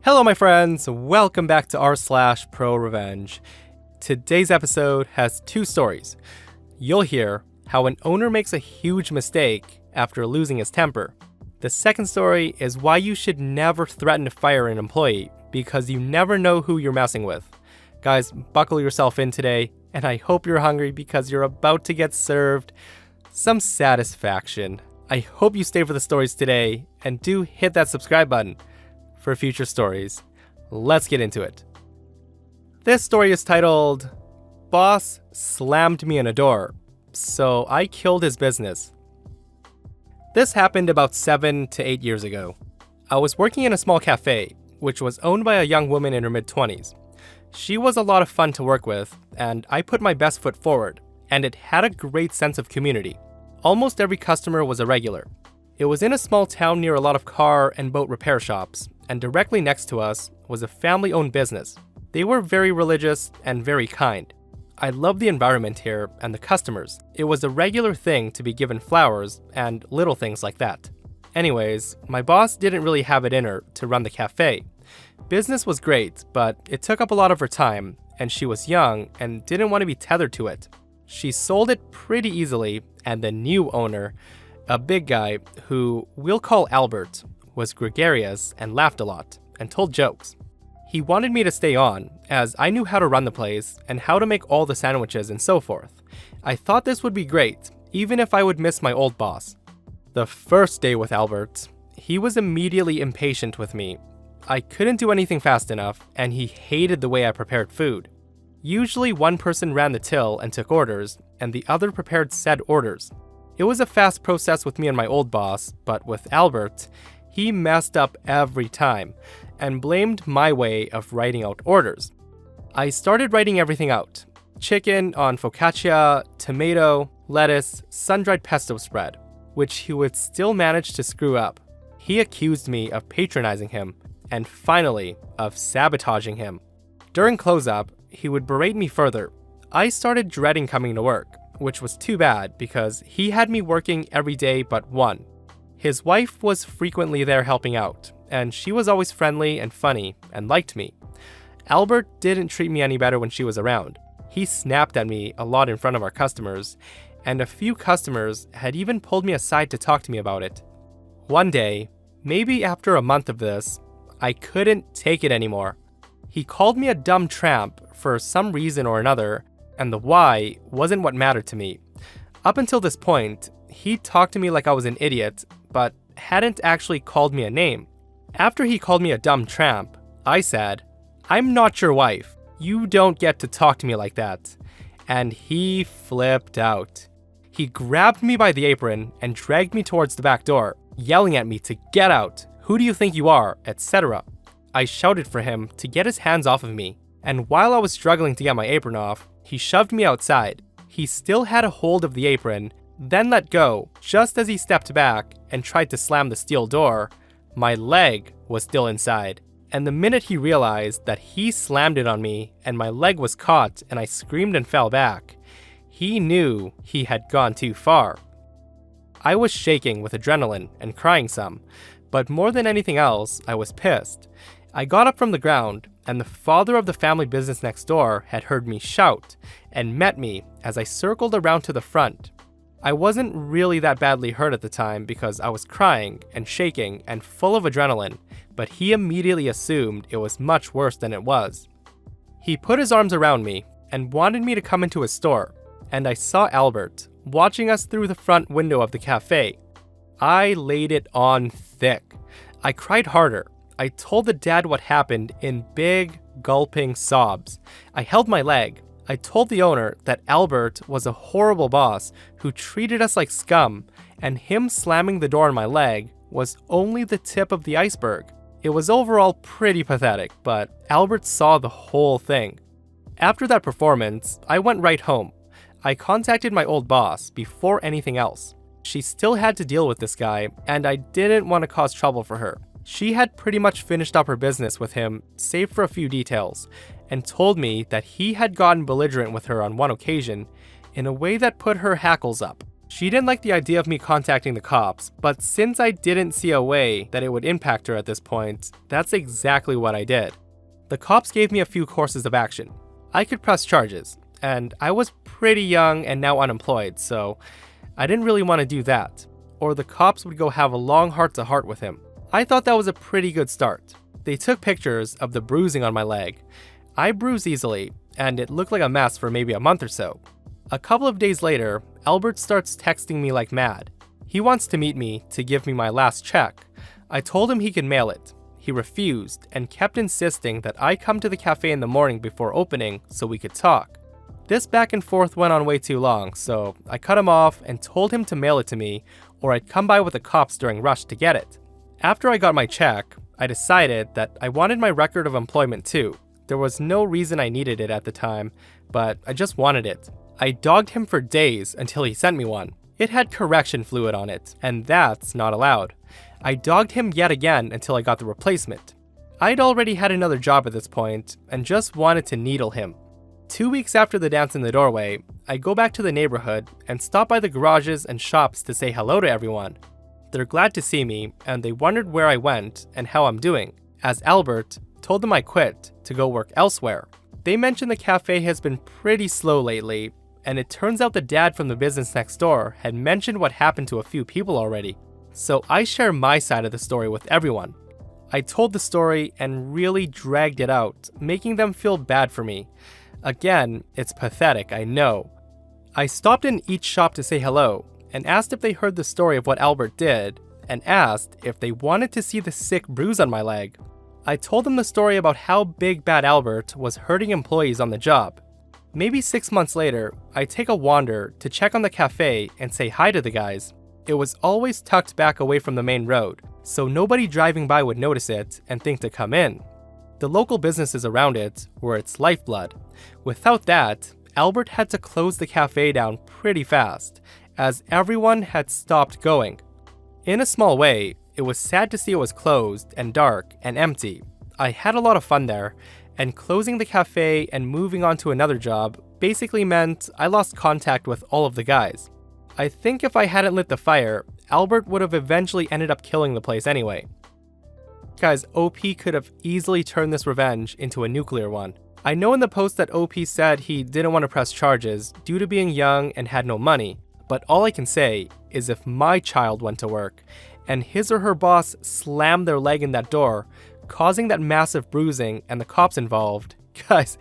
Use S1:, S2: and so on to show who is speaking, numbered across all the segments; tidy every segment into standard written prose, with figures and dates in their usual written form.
S1: Hello my friends, welcome back to r/ProRevenge. Today's episode has two stories. You'll hear how an owner makes a huge mistake after losing his temper. The second story is why you should never threaten to fire an employee because you never know who you're messing with. Guys, buckle yourself in today, and I hope you're hungry because you're about to get served some satisfaction. I hope you stay for the stories today, and do hit that subscribe button for future stories. Let's get into it. This story is titled, Boss Slammed Me in a Door, so I killed his business. This happened about 7 to 8 years ago. I was working in a small cafe, which was owned by a young woman in her mid-20s. She was a lot of fun to work with, and I put my best foot forward, and it had a great sense of community. Almost every customer was a regular. It was in a small town near a lot of car and boat repair shops, and directly next to us was a family-owned business. They were very religious and very kind. I loved the environment here and the customers. It was a regular thing to be given flowers and little things like that. Anyways, my boss didn't really have it in her to run the cafe. Business was great, but it took up a lot of her time, and she was young and didn't want to be tethered to it. She sold it pretty easily, and the new owner, a big guy who we'll call Albert, was gregarious and laughed a lot and told jokes. He wanted me to stay on, as I knew how to run the place and how to make all the sandwiches and so forth. I thought this would be great, even if I would miss my old boss. The first day with Albert, he was immediately impatient with me. I couldn't do anything fast enough, and he hated the way I prepared food. Usually one person ran the till and took orders, and the other prepared said orders. It was a fast process with me and my old boss, but with Albert, he messed up every time and blamed my way of writing out orders. I started writing everything out. Chicken on focaccia, tomato, lettuce, sun-dried pesto spread, which he would still manage to screw up. He accused me of patronizing him, and finally, of sabotaging him. During close-up, he would berate me further. I started dreading coming to work, which was too bad because he had me working every day but one. His wife was frequently there helping out, and she was always friendly and funny and liked me. Albert didn't treat me any better when she was around. He snapped at me a lot in front of our customers, and a few customers had even pulled me aside to talk to me about it. One day, maybe after a month of this, I couldn't take it anymore. He called me a dumb tramp for some reason or another, and the why wasn't what mattered to me. Up until this point, he talked to me like I was an idiot, but hadn't actually called me a name. After he called me a dumb tramp, I said, "I'm not your wife. You don't get to talk to me like that." And he flipped out. He grabbed me by the apron and dragged me towards the back door, yelling at me to get out, "Who do you think you are?" etc. I shouted for him to get his hands off of me, and while I was struggling to get my apron off, he shoved me outside. He still had a hold of the apron, then let go just as he stepped back and tried to slam the steel door. My leg was still inside, and the minute he realized that he slammed it on me and my leg was caught and I screamed and fell back, he knew he had gone too far. I was shaking with adrenaline and crying some, but more than anything else, I was pissed. I got up from the ground, and the father of the family business next door had heard me shout and met me as I circled around to the front. I wasn't really that badly hurt at the time because I was crying and shaking and full of adrenaline, but he immediately assumed it was much worse than it was. He put his arms around me and wanted me to come into his store, and I saw Albert watching us through the front window of the cafe. I laid it on thick. I cried harder. I told the dad what happened in big, gulping sobs. I held my leg. I told the owner that Albert was a horrible boss who treated us like scum, and him slamming the door on my leg was only the tip of the iceberg. It was overall pretty pathetic, but Albert saw the whole thing. After that performance, I went right home. I contacted my old boss before anything else. She still had to deal with this guy, and I didn't want to cause trouble for her. She had pretty much finished up her business with him, save for a few details, and told me that he had gotten belligerent with her on one occasion in a way that put her hackles up. She didn't like the idea of me contacting the cops, but since I didn't see a way that it would impact her at this point, that's exactly what I did. The cops gave me a few courses of action. I could press charges, and I was pretty young and now unemployed, so I didn't really want to do that, or the cops would go have a long heart-to-heart with him. I thought that was a pretty good start. They took pictures of the bruising on my leg. I bruise easily, and it looked like a mess for maybe a month or so. A couple of days later, Albert starts texting me like mad. He wants to meet me to give me my last check. I told him he could mail it. He refused and kept insisting that I come to the cafe in the morning before opening so we could talk. This back and forth went on way too long, so I cut him off and told him to mail it to me or I'd come by with the cops during rush to get it. After I got my check, I decided that I wanted my record of employment too. There was no reason I needed it at the time, but I just wanted it. I dogged him for days until he sent me one. It had correction fluid on it, and that's not allowed. I dogged him yet again until I got the replacement. I'd already had another job at this point, and just wanted to needle him. 2 weeks after the dance in the doorway, I go back to the neighborhood and stop by the garages and shops to say hello to everyone. They're glad to see me, and they wondered where I went and how I'm doing, as Albert told them I quit to go work elsewhere. They mentioned the cafe has been pretty slow lately, and it turns out the dad from the business next door had mentioned what happened to a few people already. So I share my side of the story with everyone. I told the story and really dragged it out, making them feel bad for me. Again, it's pathetic, I know. I stopped in each shop to say hello, and asked if they heard the story of what Albert did, and asked if they wanted to see the sick bruise on my leg. I told them the story about how Big Bad Albert was hurting employees on the job. Maybe 6 months later, I take a wander to check on the cafe and say hi to the guys. It was always tucked back away from the main road, so nobody driving by would notice it and think to come in. The local businesses around it were its lifeblood. Without that, Albert had to close the cafe down pretty fast, as everyone had stopped going. In a small way, it was sad to see it was closed and dark and empty. I had a lot of fun there, and closing the cafe and moving on to another job basically meant I lost contact with all of the guys. I think if I hadn't lit the fire, Albert would have eventually ended up killing the place anyway. Guys, OP could have easily turned this revenge into a nuclear one. I know in the post that OP said he didn't want to press charges due to being young and had no money, but all I can say is if my child went to work and his or her boss slammed their leg in that door, causing that massive bruising and the cops involved, guys,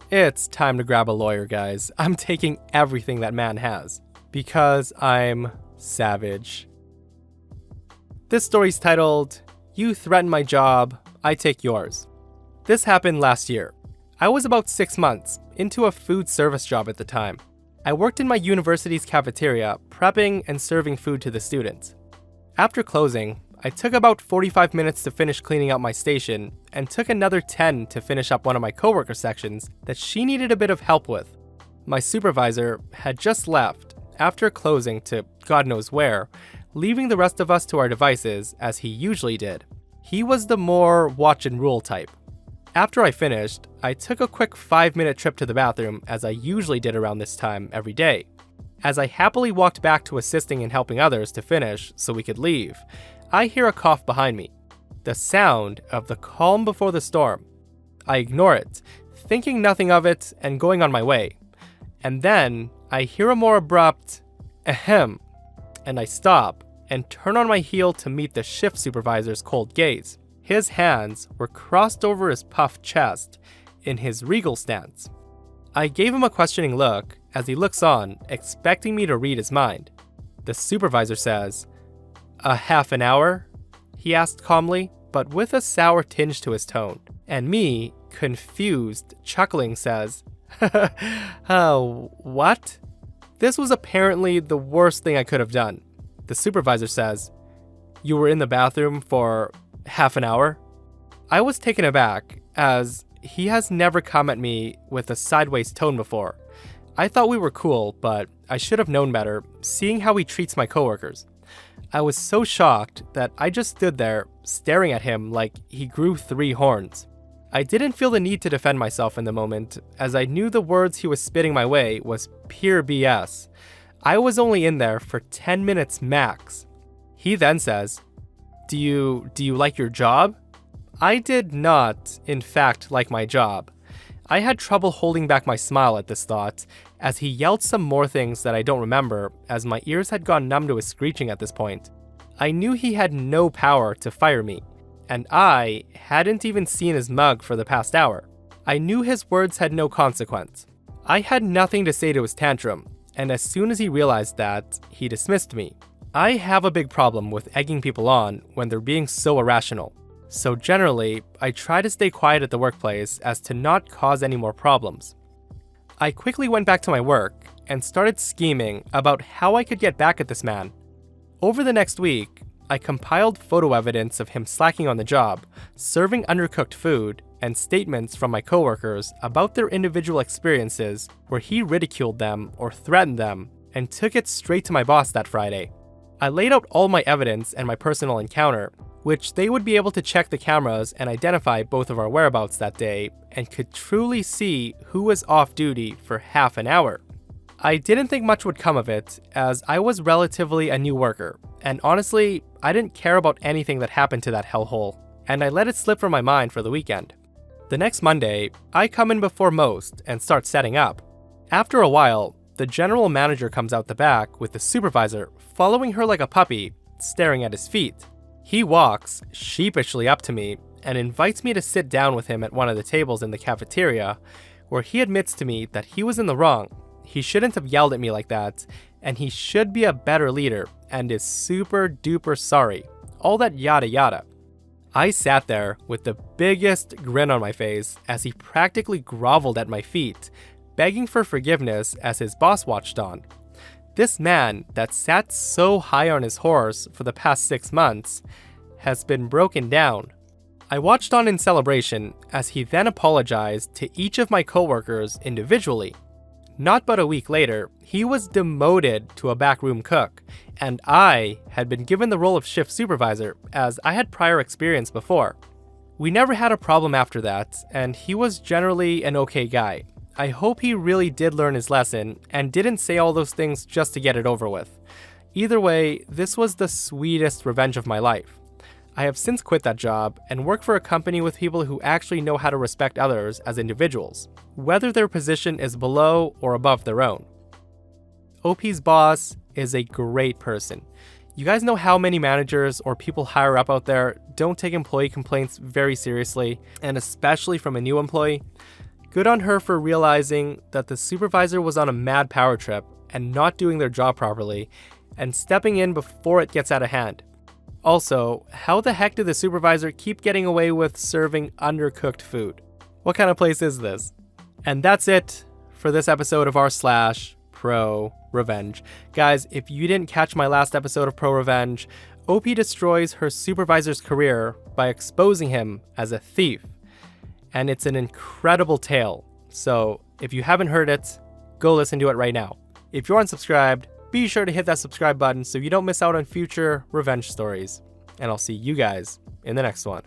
S1: it's time to grab a lawyer, guys. I'm taking everything that man has because I'm savage. This story's titled, "You Threaten My Job, I Take Yours." This happened last year. I was about 6 months into a food service job at the time. I worked in my university's cafeteria, prepping and serving food to the students. After closing, I took about 45 minutes to finish cleaning out my station and took another 10 to finish up one of my coworker sections that she needed a bit of help with. My supervisor had just left after closing to God knows where, leaving the rest of us to our devices as he usually did. He was the more watch and rule type. After I finished, I took a quick 5-minute trip to the bathroom as I usually did around this time every day. As I happily walked back to assisting and helping others to finish so we could leave, I hear a cough behind me. The sound of the calm before the storm. I ignore it, thinking nothing of it and going on my way. And then I hear a more abrupt ahem, and I stop and turn on my heel to meet the shift supervisor's cold gaze. His hands were crossed over his puffed chest in his regal stance. I gave him a questioning look as he looks on, expecting me to read his mind. The supervisor says, "A half an hour?" he asked calmly, but with a sour tinge to his tone. And me, confused, chuckling, says, what? This was apparently the worst thing I could have done. The supervisor says, "You were in the bathroom for half an hour?" I was taken aback, as he has never come at me with a sideways tone before. I thought we were cool, but I should have known better, seeing how he treats my coworkers. I was so shocked that I just stood there, staring at him like he grew 3 horns. I didn't feel the need to defend myself in the moment, as I knew the words he was spitting my way was pure BS. I was only in there for 10 minutes max. He then says, Do you like your job? I did not, in fact, like my job. I had trouble holding back my smile at this thought, as he yelled some more things that I don't remember, as my ears had gone numb to his screeching at this point. I knew he had no power to fire me, and I hadn't even seen his mug for the past hour. I knew his words had no consequence. I had nothing to say to his tantrum, and as soon as he realized that, he dismissed me. I have a big problem with egging people on when they're being so irrational. So generally, I try to stay quiet at the workplace as to not cause any more problems. I quickly went back to my work and started scheming about how I could get back at this man. Over the next week, I compiled photo evidence of him slacking on the job, serving undercooked food, and statements from my coworkers about their individual experiences where he ridiculed them or threatened them, and took it straight to my boss that Friday. I laid out all my evidence and my personal encounter, which they would be able to check the cameras and identify both of our whereabouts that day, and could truly see who was off duty for half an hour. I didn't think much would come of it, as I was relatively a new worker, and honestly, I didn't care about anything that happened to that hellhole, and I let it slip from my mind for the weekend. The next Monday, I come in before most and start setting up. After a while, the general manager comes out the back with the supervisor following her like a puppy, staring at his feet. He walks sheepishly up to me and invites me to sit down with him at one of the tables in the cafeteria, where he admits to me that he was in the wrong. He shouldn't have yelled at me like that, and he should be a better leader and is super duper sorry. All that yada yada. I sat there with the biggest grin on my face as he practically groveled at my feet, begging for forgiveness as his boss watched on. This man that sat so high on his horse for the past 6 months has been broken down. I watched on in celebration as he then apologized to each of my coworkers individually. Not but a week later, he was demoted to a backroom cook, and I had been given the role of shift supervisor as I had prior experience before. We never had a problem after that, and he was generally an okay guy. I hope he really did learn his lesson and didn't say all those things just to get it over with. Either way, this was the sweetest revenge of my life. I have since quit that job and work for a company with people who actually know how to respect others as individuals, whether their position is below or above their own. OP's boss is a great person. You guys know how many managers or people higher up out there don't take employee complaints very seriously, and especially from a new employee? Good on her for realizing that the supervisor was on a mad power trip and not doing their job properly, and stepping in before it gets out of hand. Also, how the heck did the supervisor keep getting away with serving undercooked food? What kind of place is this? And that's it for this episode of r/ProRevenge. Guys, if you didn't catch my last episode of ProRevenge, OP destroys her supervisor's career by exposing him as a thief. And it's an incredible tale. So if you haven't heard it, go listen to it right now. If you're unsubscribed, be sure to hit that subscribe button so you don't miss out on future revenge stories. And I'll see you guys in the next one.